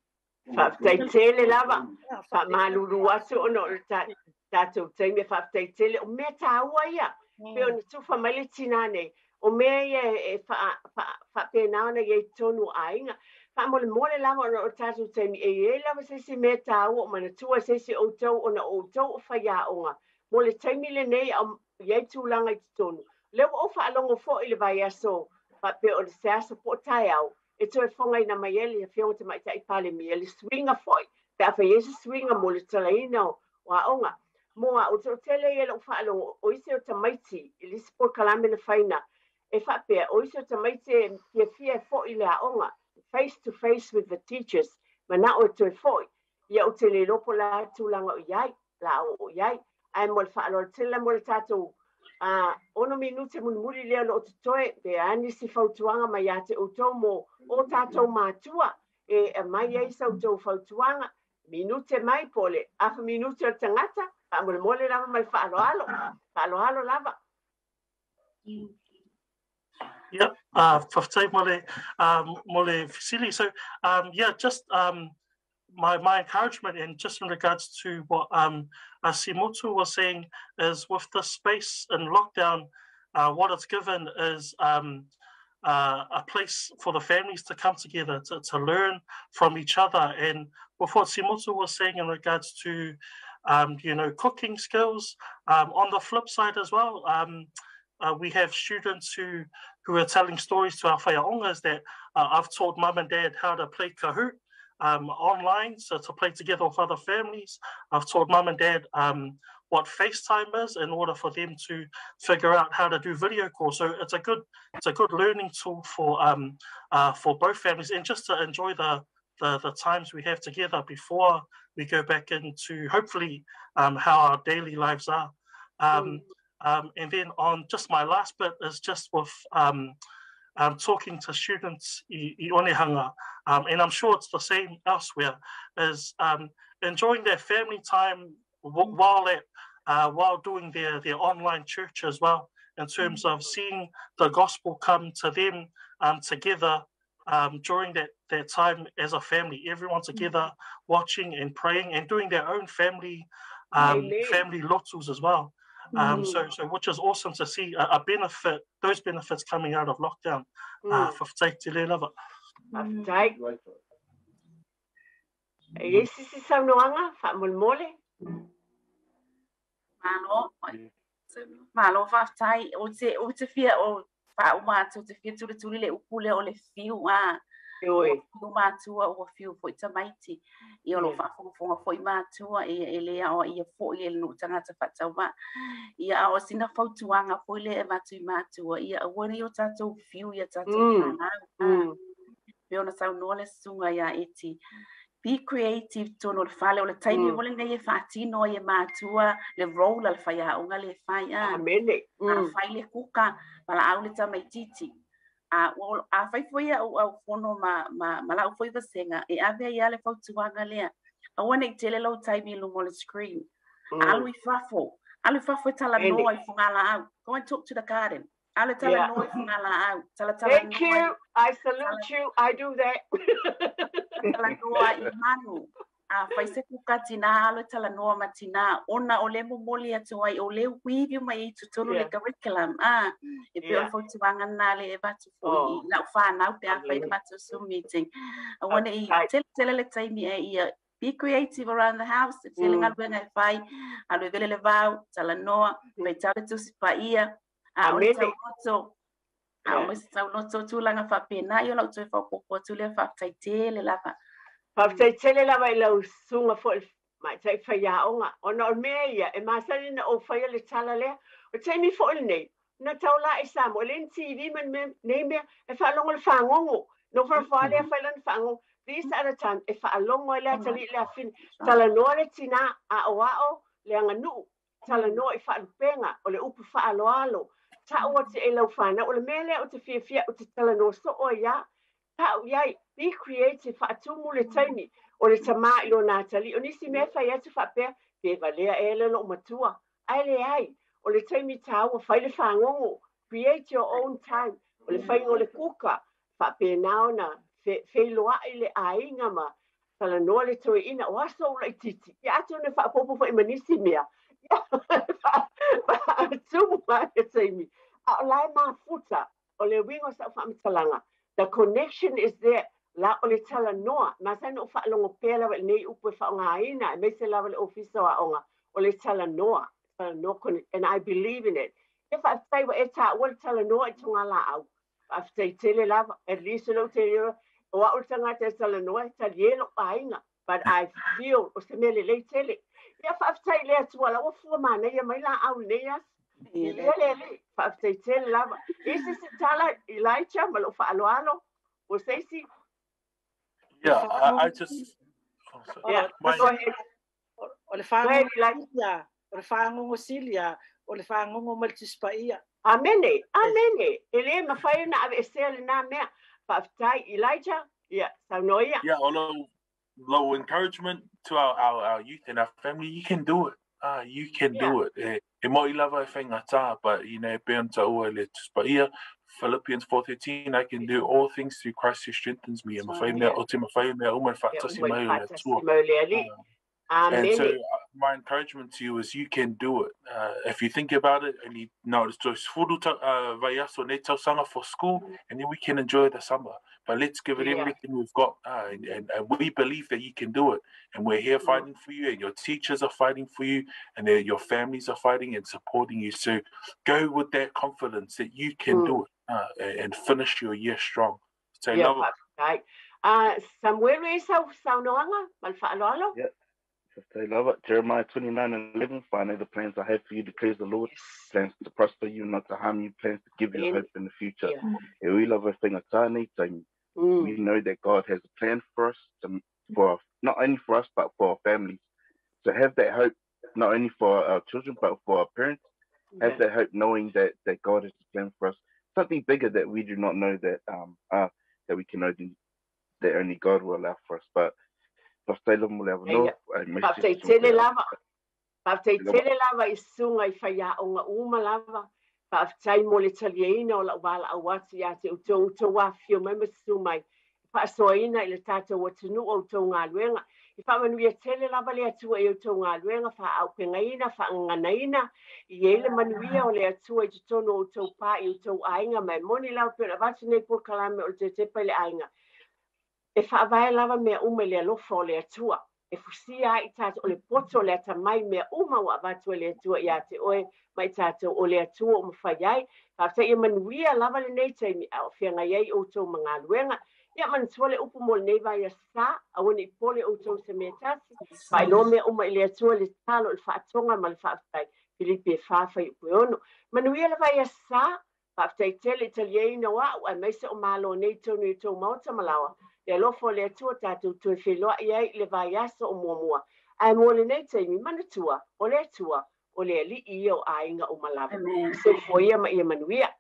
Whaftaitele lava, whamaluru asu ono tātou taimi e whaftaitele, o mea tāua ia, peo ni tuwha mai le tinane, o mea ia e whapenaona ia I tonu ainga. Mole lava o tātou taimi e lava sesi mea tāua o manatua sesi o tau o na o tau o whaiaonga. Mole taimi le nei au iei tūlanga I tonu. Leo o whaalongo fo I le vai aso, pe o le seasa po tai au. E toi whonga ina mai ele, a whionga te mai tai pale mi, ele swinga foi. Pe a whaiesa swinga mo le talaina o aonga. Moa o tau tele ele o whaalongo, o ise o tamaiti, ili sipo kalame na whaina. E whapea, o ise o tamaiti e fia fo I le aonga. Face to face with the teachers, mana o toi foi. Ia o tele lopo la tūlanga o iai, la o iai. Ai mo le whaalor tila mo le tātou. Ono minute muri lea lo te toe, pe ani si fautuanga mai ate o tau mo o tātou mātua. E mai ei sau tau fautuanga, minute mai pole, afa minute o tangata, pa mo le mole lava mai whaaloalo lava. Yep, whaftai mole Fisili. So, yeah, just my encouragement, and just in regards to what Simotu was saying, is with the space and lockdown, what it's given is a place for the families to come together, to learn from each other. And with what Simotu was saying in regards to, cooking skills, on the flip side as well, we have students who are telling stories to our whaiaongas that I've taught mum and dad how to play Kahoot online, so to play together with other families. I've taught mum and dad what FaceTime is in order for them to figure out how to do video calls. So it's a good learning tool for both families, and just to enjoy the times we have together before we go back into hopefully how our daily lives are. And then on just my last bit is just with talking to students I Onehanga, and I'm sure it's the same elsewhere, is enjoying their family time while doing their online church as well, in terms of seeing the gospel come to them together during that time as a family, everyone together watching and praying and doing their own family lotus as well. So which is awesome to see those benefits coming out of lockdown. Te le lava. Yes, si saunoanga, whamolmole. Malo whaftai, o te whia o whaumātua, te whia turi le upule o le whiu o mātua o whiu fo I tamaiti. I olo whafonga fo I mātua e lea o ia fo I le no tangata whatauwa. Ia o sina whautuanga fo I le e mātua. Ia awani o tātou whiu ia tātou whanau. Peona sau noa le sunga ia eti. Be creative tono le whale o le taimi mole nei e whaatino e mātua le rola le whaiaonga le whai Amene. Whai le kuka pala au le tamaititi. A whai fwoi au whono ma lau fwoi vasenga e awea ia le whautuanga lea. A wane I tele lau taimi lungo le screen. Alu I fafo tala noa I whungala au. Go and talk to the garden. Alu tala noa I whungala au. Thank you. I salute you. I do that. Tala noa I manu. Whai se kuka tina alu tala noa ma tina. Ona o le momoli atu ai o le wivi mai I tutonu le curriculum. E peo whautuanga nā le e batu fo I lau whanau pe a whai batu Zoom meeting. I want to tele le taimi e ia be creative around the house. It's feeling out when I fight. Alu vele le vau, tala noa, vai tala tu si pa ia. Mo sa no tu langa fa pena yo la tu fa popo tu le fa taitele lava. Fa taitele lava ila sunga fo mai tai fa ya onga ona me ia e masani na o fa le tala le o tai mi fo nei na taula isa mo len TV man me nei me e fa longo le fangongo no fa fa le fa lan fango these are the time e fa longo le tali le fin tala no le tina a o le anga nu tala no e fa penga o le upu fa alo ta o te e lau fana o le mele o te fia o te tala no so o ya ta yai be creative fa tumu le taimi o le tama i o Natalie o nisi me fa ia te fa pe valea e le no matua ai le ai o le taimi tau o fai le fangongo create your own time o le fai o le kuka fa pe naona fe loa i le ainga ma tala no le toi ina o aso o le titi ia atu ne fa popo fa imanisi mea fa tumu ma e taimi a lai ma futa o le wingo sa fa mitalanga the connection is there la o le tala noa ma sa no fa longo pela nei upu fa nga ina me se la le officer a onga o le tala noa and I believe in it if I say what it's at what tala noa to nga la au I say tele la at least no te o o tanga te tala noa ta yelo ainga but I feel o se mele le tele if I say le tu ala o fu ma ne mai la au ne ya le fa say tele la isi se tala Elijah malo fa alo o sei si yeah I just o le whangongo o le whangongo silia o le whangongo maltispaia amene ele mawhai na ave esele na mea whaftai Elijah saunoia low encouragement to our youth and our family. You can do it. You can do it. E mo I lava e whaingata, but pe anta ua le tuspaia. Philippians 4:13, I can do all things through Christ who strengthens me. And so my encouragement to you is you can do it. If you think about it, and you know it's just for school, and then we can enjoy the summer. But let's give it everything we've got, and we believe that you can do it. And we're here fighting for you, and your teachers are fighting for you, and your families are fighting and supporting you. So go with that confidence that you can do it and finish your year strong. So love it. Samuel is saunoanga, malfa'aloalo. Yeah. I love it. Jeremiah 29:11. For I know the plans I have for you, declares the Lord. Plans to prosper you, not to harm you. Plans to give you hope in the future. We love a thing. We know that God has a plan for us, for not only for us but for our families. So have that hope, not only for our children but for our parents. Have that hope, knowing that God has a plan for us. Something bigger that we do not know that we can only that only God will allow for us. But Tele lava I sunga I whaia o ngā uma lava. Whaatai mo le talieina o la wala awati a te utou wafio mai masu mai. Whaasoaina I le tātou watunu o utou ngā luenga. I whamanuia tele lava le atua I utou ngā luenga whaaupengaina, whaanganaina. I ele manuia o le atua I tutono o utou pā I utou ainga mai. Moni lau pēna vatu nei por kalame o te tepa le ainga. E whaavae lava mea uma le alofa o le atua. E fusia I tātou o le poto le ata mai mea uma wa vatu le atua I ate oe mai tātou o le atua o mawhaiai. Whafta I manuia lava le nei taimi au whianga iei o tau mga luenga. Ia mantua le upu mo le nei vai a sa, a wani I pole o tau se mea tasi. Whai no mea uma I le atua le talo le whaatonga ma le whaaftai. Filipi e whaafai upu ono. Manuia le vai a sa, whafta I tele italiena wa, a meise o malo nei tau ni tau mauta malawa. Le lofo le atua tātou tue wheloa iai le vai asa o muamua. Ai mo le nei taimi manatua o le atua o le ali I o ainga o malava. Se foia ma ia manuia.